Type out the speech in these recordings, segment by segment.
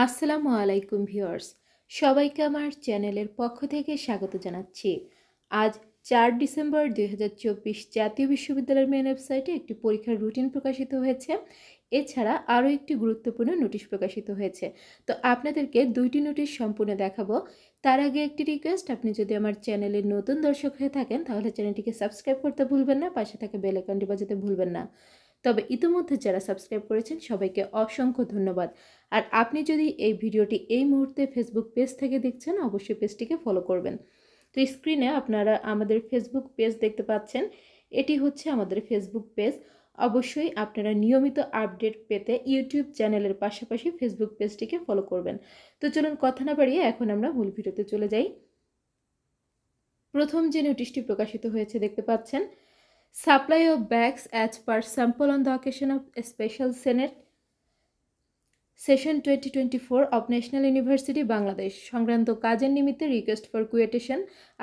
আসসালামু আলাইকুম ভিউয়ার্স, সবাইকে আমার চ্যানেলের পক্ষ থেকে স্বাগত জানাচ্ছি। আজ 4 ডিসেম্বর 2024 জাতীয় বিশ্ববিদ্যালয়ের মেন ওয়েবসাইটে একটি পরীক্ষার রুটিন প্রকাশিত হয়েছে। এছাড়া আরও একটি গুরুত্বপূর্ণ নোটিশ প্রকাশিত হয়েছে। তো আপনাদেরকে দুইটি নোটিশ সম্পূর্ণ দেখাবো। তার আগে একটি রিকোয়েস্ট, আপনি যদি আমার চ্যানেলের নতুন দর্শক হয়ে থাকেন তাহলে চ্যানেলটিকে সাবস্ক্রাইব করতে ভুলবেন না, পাশে থাকা বেল আইকনটি বাজাতে ভুলবেন না। তবে ইতিমধ্যে যারা সাবস্ক্রাইব করেছেন সবাইকে অসংখ্য ধন্যবাদ। আর আপনি যদি এই ভিডিওটি এই মুহূর্তে ফেসবুক পেজ থেকে দেখছেন অবশ্যই পেজটিকে ফলো করবেন। তো স্ক্রিনে আপনারা আমাদের ফেসবুক পেজ দেখতে পাচ্ছেন, এটি হচ্ছে আমাদের ফেসবুক পেজ। অবশ্যই আপনারা নিয়মিত আপডেট পেতে ইউটিউব চ্যানেলের পাশাপাশি ফেসবুক পেজটিকে ফলো করবেন। তো চলুন কথা না বাড়িয়ে এখন আমরা মূল ভিডিওতে চলে যাই। প্রথম যে নোটিশটি প্রকাশিত হয়েছে দেখতে পাচ্ছেন, supply of bags as per sample on the occasion of special senate session 2024 of national university Bangladesh সংক্রান্ত কাজের নিমিত্তে রিকোয়েস্ট ফর কুইটেশন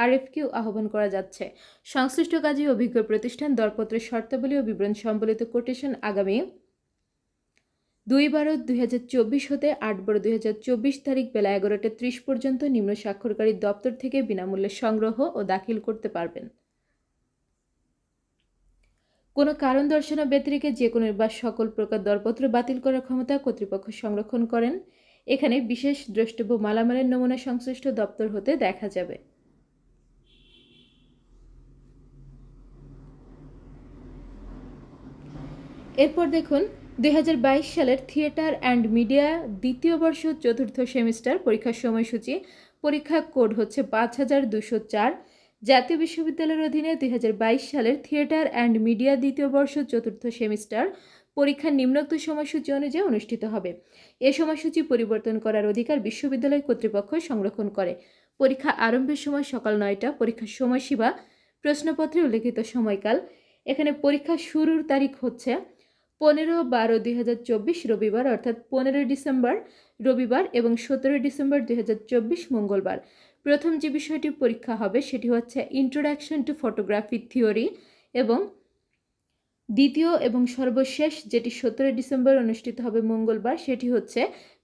RFQ আহ্বান করা যাচ্ছে। সংশ্লিষ্ট কাজে অভিজ্ঞ প্রতিষ্ঠান দরপত্রের শর্তাবলী ও বিবরণ সম্বলিত কোটেশন আগামী 2/12/2024 হতে 8/12/2024 তারিখ বেলা 11:30 পর্যন্ত নিম্ন স্বাক্ষরকারী দপ্তর থেকে বিনামূল্যে সংগ্রহ ও দাখিল করতে পারবেন। কোনো কারণ দর্শানো ব্যতিরেকে যে কোনো বা সকল প্রকার দরপত্র বাতিল করার ক্ষমতা কর্তৃপক্ষ সংরক্ষণ করেন। এখানে বিশেষ দ্রষ্টব্য মালামালের নমুনা সংশ্লিষ্ট দপ্তর হতে দেখা যাবে। এরপর দেখুন, 2022 সালের থিয়েটার অ্যান্ড মিডিয়া দ্বিতীয় বর্ষ চতুর্থ সেমিস্টার পরীক্ষার সময়সূচি। পরীক্ষা কোড হচ্ছে 5204। জাতীয় বিশ্ববিদ্যালয়ের অধীনে 2022 সালের থিয়েটার অ্যান্ড মিডিয়া দ্বিতীয় বর্ষ চতুর্থ সেমিস্টার পরীক্ষা নিম্নোক্ত সময়সূচি অনুযায়ী অনুষ্ঠিত হবে। এ সময়সূচি পরিবর্তন করার অধিকার বিশ্ববিদ্যালয় কর্তৃপক্ষ সংরক্ষণ করে। পরীক্ষা আরম্ভের সময় সকাল 9টা। পরীক্ষার সময়সীমা প্রশ্নপত্রে উল্লেখিত সময়কাল। এখানে পরীক্ষা শুরুর তারিখ হচ্ছে 15/12/2024 রবিবার, অর্থাৎ 15 ডিসেম্বর রবিবার এবং 17 ডিসেম্বর 2024 মঙ্গলবার। প্রথম যে বিষয়টি পরীক্ষা হবে সেটি হচ্ছে ইন্ট্রোডাকশন টু ফটোগ্রাফি থিওরি, এবং দ্বিতীয় এবং সর্বশেষ যেটি 17 ডিসেম্বর অনুষ্ঠিত হবে মঙ্গলবার সেটি হচ্ছে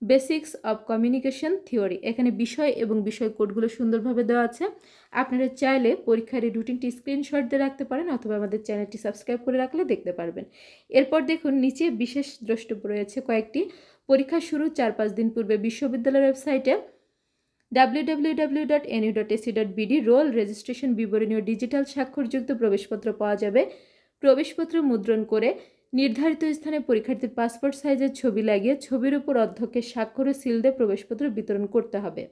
বেসিক্স অব কমিউনিকেশন থিওরি। এখানে বিষয় এবং বিষয় কোডগুলো সুন্দরভাবে দেওয়া আছে। আপনারা চাইলে পরীক্ষার এই রুটিনটি স্ক্রিনশট দিয়ে রাখতে পারেন অথবা আমাদের চ্যানেলটি সাবস্ক্রাইব করে রাখলে দেখতে পারবেন। এরপর দেখুন, নিচে বিশেষ দ্রষ্টব্য রয়েছে কয়েকটি। পরীক্ষা শুরু 4-5 দিন পূর্বে বিশ্ববিদ্যালয়ের ওয়েবসাইটে www.nu.ac.bd রোল রেজিস্ট্রেশন বিবরণী ও ডিজিটাল স্বাক্ষরযুক্ত প্রবেশপত্র পাওয়া যাবে। প্রবেশপত্র মুদ্রণ করে নির্ধারিত স্থানে পরীক্ষার্থীর পাসপোর্ট সাইজের ছবি লাগিয়ে ছবির উপর অধ্যক্ষের স্বাক্ষর ও সিল দিয়ে প্রবেশপত্র বিতরণ করতে হবে।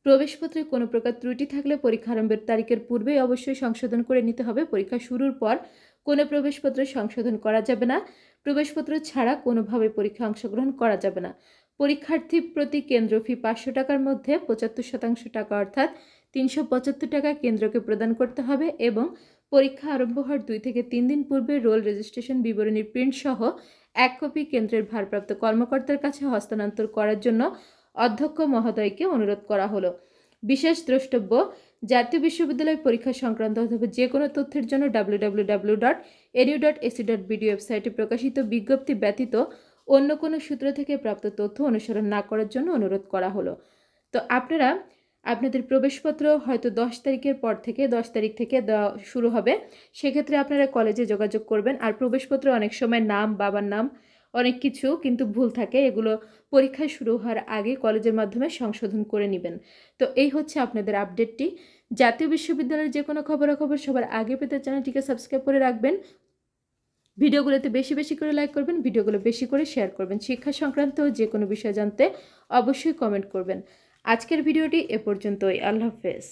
প্রবেশপত্রে কোনো প্রকার ত্রুটি থাকলে পরীক্ষা আরম্ভের তারিখের পূর্বেই অবশ্যই সংশোধন করে নিতে হবে। পরীক্ষা শুরুর পর কোনো প্রবেশপত্র সংশোধন করা যাবে না। প্রবেশপত্র ছাড়া কোনোভাবে পরীক্ষা অংশগ্রহণ করা যাবে না। পরীক্ষার্থী প্রতি কেন্দ্র ফি 500 টাকার মধ্যে 75% টাকা অর্থাৎ 375 টাকা কেন্দ্রকে প্রদান করতে হবে, এবং পরীক্ষা আরম্ভ হওয়ার 2 থেকে 3 দিন পূর্বে রোল রেজিস্ট্রেশন বিবরণীর প্রিন্ট সহ 1 কপি কেন্দ্রের ভারপ্রাপ্ত কর্মকর্তার কাছে হস্তান্তর করার জন্য অধ্যক্ষ মহোদয়কে অনুরোধ করা হলো। বিশেষ দ্রষ্টব্য, জাতীয় বিশ্ববিদ্যালয় পরীক্ষা সংক্রান্ত অথবা যে কোনো তথ্যের জন্য www.nu.ac.bd ওয়েবসাইটে প্রকাশিত বিজ্ঞপ্তি ব্যতীত অন্য কোনো সূত্র থেকে প্রাপ্ত তথ্য অনুসরণ না করার জন্য অনুরোধ করা হলো। তো আপনারা আপনাদের প্রবেশপত্র হয়তো 10 তারিখের পর থেকে 10 তারিখ থেকে দেওয়া শুরু হবে, সেক্ষেত্রে আপনারা কলেজে যোগাযোগ করবেন। আর প্রবেশপত্রে অনেক সময় নাম, বাবার নাম, অনেক কিছু কিন্তু ভুল থাকে, এগুলো পরীক্ষা শুরু হওয়ার আগে কলেজের মাধ্যমে সংশোধন করে নেবেন। তো এই হচ্ছে আপনাদের আপডেটটি। জাতীয় বিশ্ববিদ্যালয়ের যে কোনো খবরাখবর সবার আগে পেতে চ্যানেলটিকে সাবস্ক্রাইব করে রাখবেন। ভিডিওগুলোতে বেশি বেশি করে লাইক করবেন, ভিডিওগুলো বেশি করে শেয়ার করবেন। শিক্ষা সংক্রান্ত যে কোনো বিষয় জানতে অবশ্যই কমেন্ট করবেন। আজকের ভিডিওটি এ পর্যন্তই। আল্লাহ হাফেজ।